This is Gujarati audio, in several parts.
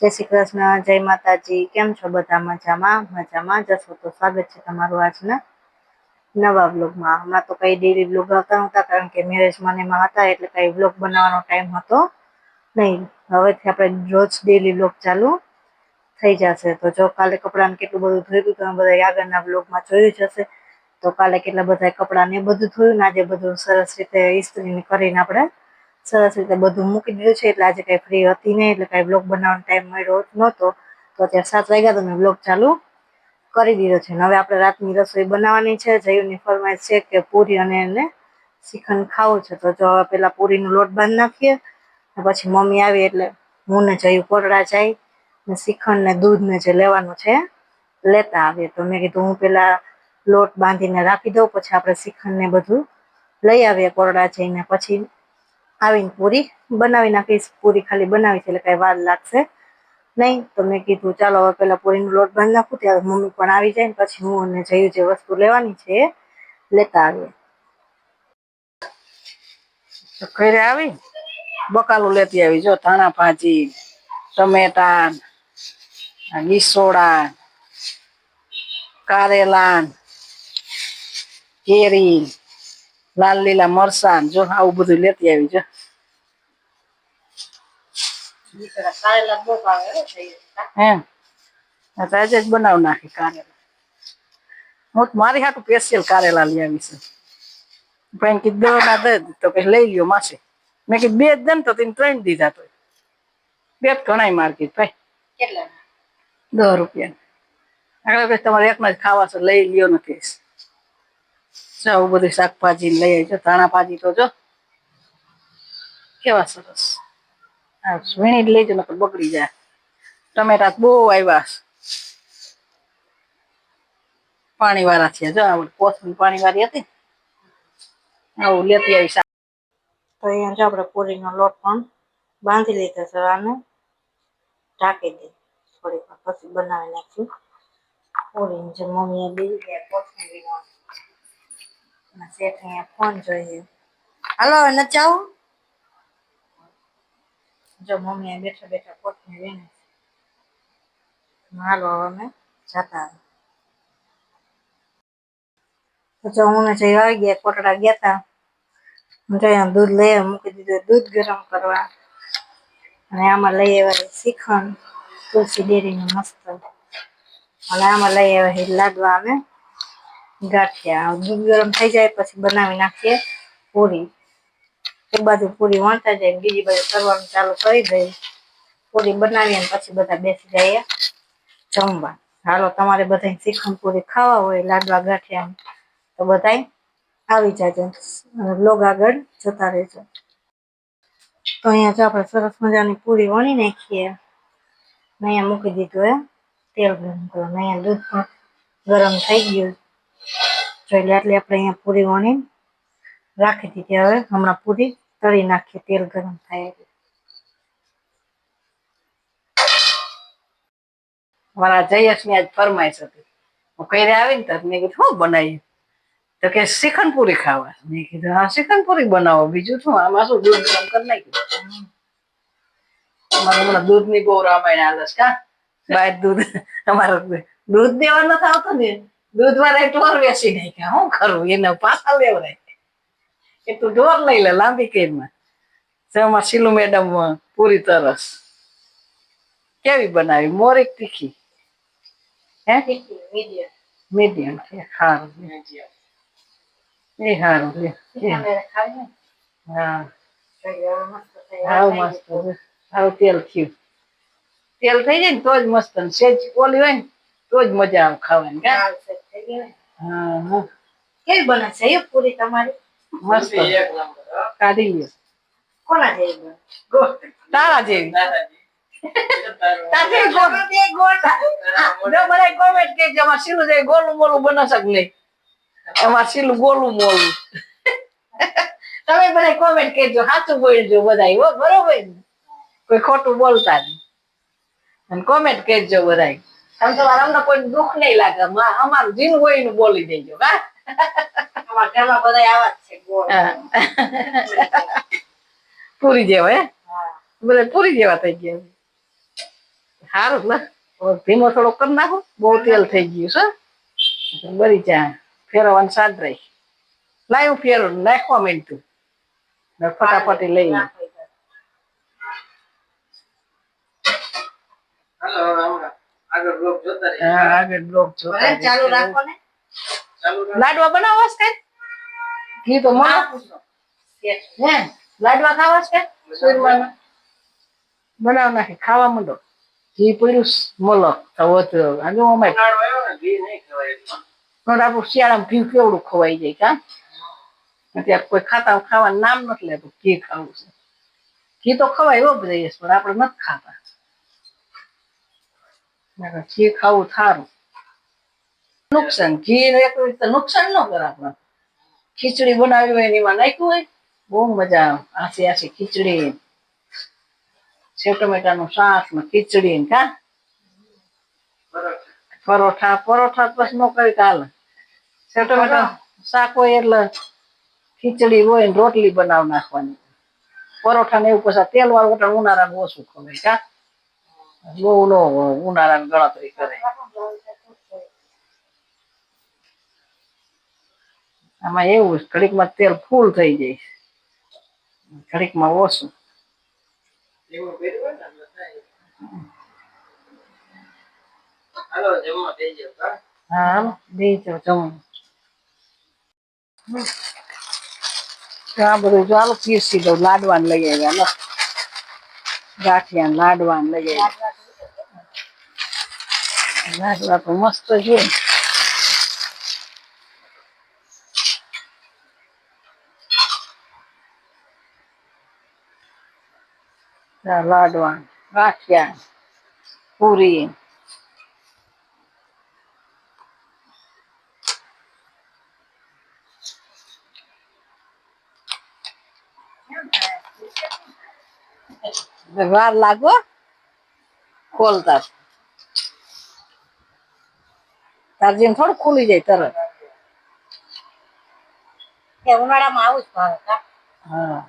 જય શ્રી કૃષ્ણ, જય માતાજી. કેમ છો બધા? મજામાં મજામાં જશો તો સ્વાગત છે તમારું આજના નવા બ્લોગમાં. હમણાં તો કઈ ડેલી બ્લોગ આવતા નહોતા કારણ કે મેરેજમાં એમાં હતા એટલે કઈ બ્લોગ બનાવવાનો ટાઈમ હતો નહીં. હવેથી આપણે રોજ ડેલી બ્લોગ ચાલુ થઈ જશે. તો જો કાલે કપડાને કેટલું બધું ધોયું તમે બધા આગળના બ્લોગમાં જોયું જ હશે. તો કાલે કેટલા બધા કપડાં ને બધું ધોયું ને આજે બધું સરસ રીતે ઇસ્ત્રી કરીને આપણે સરસ રીતે બધું મૂકી દીધું છે. એટલે આજે કઈ ફ્રી હતી નહીં એટલે કઈ બ્લોગ બનાવવાનો ટાઈમ મળ્યો નહોતો. તો અત્યારે 7 વાગ્યા તો મેં બ્લોગ ચાલુ કરી દીધો છે. હવે આપણે રાતની રસોઈ બનાવવાની છે. જયુની ફરમાઈશ છે કે પૂરી અને એને શ્રીખંડ ખાવું છે. તો જો પેલા પૂરીનો લોટ બાંધી નાખીએ પછી મમ્મી આવી એટલે હું ને જયું કોરડા જાય ને શ્રીખંડ ને દૂધ ને જે લેવાનું છે લેતા આવીએ. તો મેં કીધું હું પેલા લોટ બાંધીને રાખી દઉં પછી આપણે શ્રીખંડ ને બધું લઈ આવીએ કોરડા જઈને. પછી આવીને પૂરી બનાવી નાખીશ. પૂરી ખાલી બનાવી છે એટલે કઈ વાર લાગશે નહીં. તો મેં કીધું ચાલો હવે પેલા પૂરીનો લોટ બાંધી નાખું ત્યારે મમ્મી પણ આવી જાય ને પછી હું અને જયું જે વસ્તુ લેવાની છે એ લેતા આવીએ. ઘરે આવી બકાલું લેતી આવી. જો ધાણા ભાજી, ટમેટા, ઈસોડા, કારેલા, કેરી, લાલ લીલા મરચાં, જો આવું બધું લેતી આવી. જો કારેલા બહુ ભાવે હે આજે જ બનાવ નાખી કારેલા. હું મારી હાટુ સ્પેશિયલ કારેલા લઈ આવી છે. ભાઈ કીધું ના દે તો પછી લઈ લ્યો માસે. મેં કીધું બે જ દે ને તો તેને 3 દીધા. તો બે ઘણાય માર્કેટ ભાઈ કેટલા? ₹10. આગળ તમારે એકમાં જ ખાવા છે લઈ લ્યો ને કહીશ. આવું બધું શાકભાજી લઈ આવી. જો ધાણા ભાજી તો જો કેવા સરસ. હા વીણી જ લેજો નકર બગડી જાય. ટમેટા બહુ આવ્યા. પાણી વાળા છે. જો આવડે કોથમી પાણી વાળી હતી આવું લેતી આવી. તો અહીંયા જો આપણે પૂરીનો લોટ પણ બાંધી લીધો છે. આને ઢાંકી દે થોડીક વાર પછી બનાવી નાખ્યું પૂરી. જે મમ્મીએ બીજી કોથમીર શેઠ અહીંયા ફોન જોઈએ. હાલો હવે નથી જાવું? જો મમ્મી બેઠા બેઠા કોથમીર વીણે છે. હાલો હવે અમે જતા. જો હું ને જઈ આવી ગયા કોટડા ગયા તા. અહીંયા દૂધ લઈ મૂકી દીધું દૂધ ગરમ કરવા અને આમાં લઈ આવ્યા શ્રીખંડ તુલસી ડેરીનું મસ્ત. અને આમાં લઈ આવ્યા લાડવા અને ગાંઠિયા. દૂધ ગરમ થઈ જાય પછી બનાવી નાખીએ પૂરી. એક બાજુ પૂરી વણતા જાય બીજી બાજુ તરવાનું ચાલુ કરી દઈએ. પૂરી બનાવીએ પછી બધા બેસી જઈએ જમવા. હાલો તમારે બધાય શ્રીખંડ પૂરી ખાવા હોય લાડવા ગાંઠિયા તો બધાય આવી જાજો અને બ્લોગ આગળ જોતા રહેજો. તો અહીંયા જો આપણે સરસ મજાની પૂરી વણી નાખીએ. અહીંયા મૂકી દીધું તેલ ગરમ કરવા. અહીંયા દૂધ પણ ગરમ થઈ ગયું. એટલે આપણે અહીંયા પૂરી વણી રાખી દીધી. હવે હમણાં પૂરી તળી નાખીએ તેલ ગરમ થાય એટલે. મારા જયેશની આજ ફરમાઈશ હતી. હું ઘરે આવીને તો મેં કીધું શું બનાવ્યું? તો કે શ્રીખંડ પૂરી ખાવા. મેં કીધું હા શ્રીખંડ પૂરી બનાવો બીજું શું આમાં શું દૂધ ગરમ કરી નાખ્યું. અમારે હમણાં દૂધની બહુ રામાયણ હાલે છે. કા બહાર દૂધ અમારે દૂધ દેવા નથી આવતું ને દૂધ વાળા ઢોર વેચી નાખ્યા. શું કરવું એને પાછા લેવડાય કે તું ઢોર લઈ લે લાંબી કેરમાં. અમારે શીલુ મેડમ પૂરી તરસ કેવી બનાવી? મોરીક તીખી હે મીડિયમ છે. સારું એ સારું લે. હા હાવ મસ્ત. હાવ તેલ થયું. તેલ થઈ જાય ને તો જ મસ્ત. સેજ ઓલી હોય ને તો જ મજા આવે ખાવાની. હા કેવી બને છે એ પૂરી તમારી? મસ્ત કાઢી લ્યો. કોના જેવી? તારા જેવી. કોમેન્ટ કરજો અમારે શીલું જેવી ગોલું મોલું બને છે કે નહીં. અમારે શીલું ગોલું મોલું. તમે બધા કોમેન્ટ કરજો. સાચું બોલજો બધા હો બરોબર ને? કોઈ ખોટું બોલતા નહીં. અને કોમેન્ટ કરજો બધા. આમ તો અમને કોઈ દુઃખ નહીં લાગે. અમારું જીન હોય એનું બોલી દેજો. હા અમારા ઘરમાં બધા આવા જ છે. પૂરી જેવા હે બધા પૂરી જેવા થઈ ગયા. સારું લે ધીમો થોડો કરી નાખો બહુ તેલ થઈ ગયું છે બરી ચા ફેરવવાનું સાદ રહી લાવ ફેરવ નાખવા માંડતું ફટાફટી લઈ લે આગળ બ્લોક જોતા ચાલુ રાખો ને. લાડવા બનાવવા છે ઘી તો મળે હે લાડવા ખાવા છે સુરમાના બનાવ નાખે ખાવા માંડો ઘી પડ્યું મલો તો આગળ અમારે આપણું શિયાળામાં ઘી કેવડું ખવાઈ જાય કા અત્યારે કોઈ ખાવાનું નામ નથી લેતું ઘી ખાવું છે ઘી તો ખવાય એવો જઈશ પણ આપણે નથી ખાતા ઘી ખાવું સારું નુકસાન ઘી એક રીતે નુકસાન ન કરે આપણે ખીચડી બનાવી હોય એમાં નાખ્યું હોય બહુ મજા આવે આસી આસી ખીચડી સેવ ટમેટાનું શાક ને ખીચડી ને કા પરોઠા પછી ન કરી હાલે સેવ ટમેટા શાક હોય એટલે ખીચડી હોય ને રોટલી બનાવી નાખવાની પરોઠા ને એવું પછી તેલ વાળું ઉનાળાનું ઓછું ખવાય કા બહુ ન ઉનાળાની ગણતરી કરે આમાં એવું ઘડીકમાં તેલ ફૂલ થઈ જાય ઘડીકમાં ઓછું હા બેજો જમવું આ બધું ચાલો પીસી દઉં લાડવાને લઈ આવ્યા ગાંઠિયા લાડવા લઈ આવ્યા લાડવા તો મસ્ત છે લાડવા ગાંઠિયા પૂરી વાર લાગો ખોલતા તારજીને થોડું ખુલી જાય તરત ઉનાળામાં આવું જ ભાવે કા હા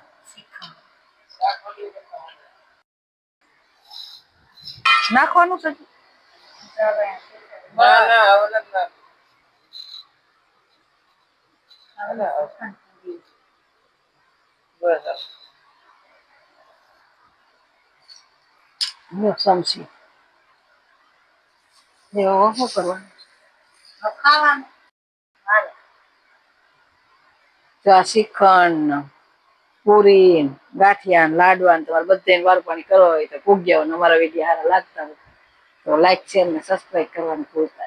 નાખવાનું છે સમસી શું કરવાનું ખાવાનું શ્રીખંડ પૂરી ગાંઠિયા લાડવા તમારે બધે વારપાણી કરવા હોય તો પૂગ્યા હોય અમારા વિડીયો સારા લાગતા હોય તો લાઈક શેર ને સબસ્ક્રાઈબ કરવાનું ભૂલતા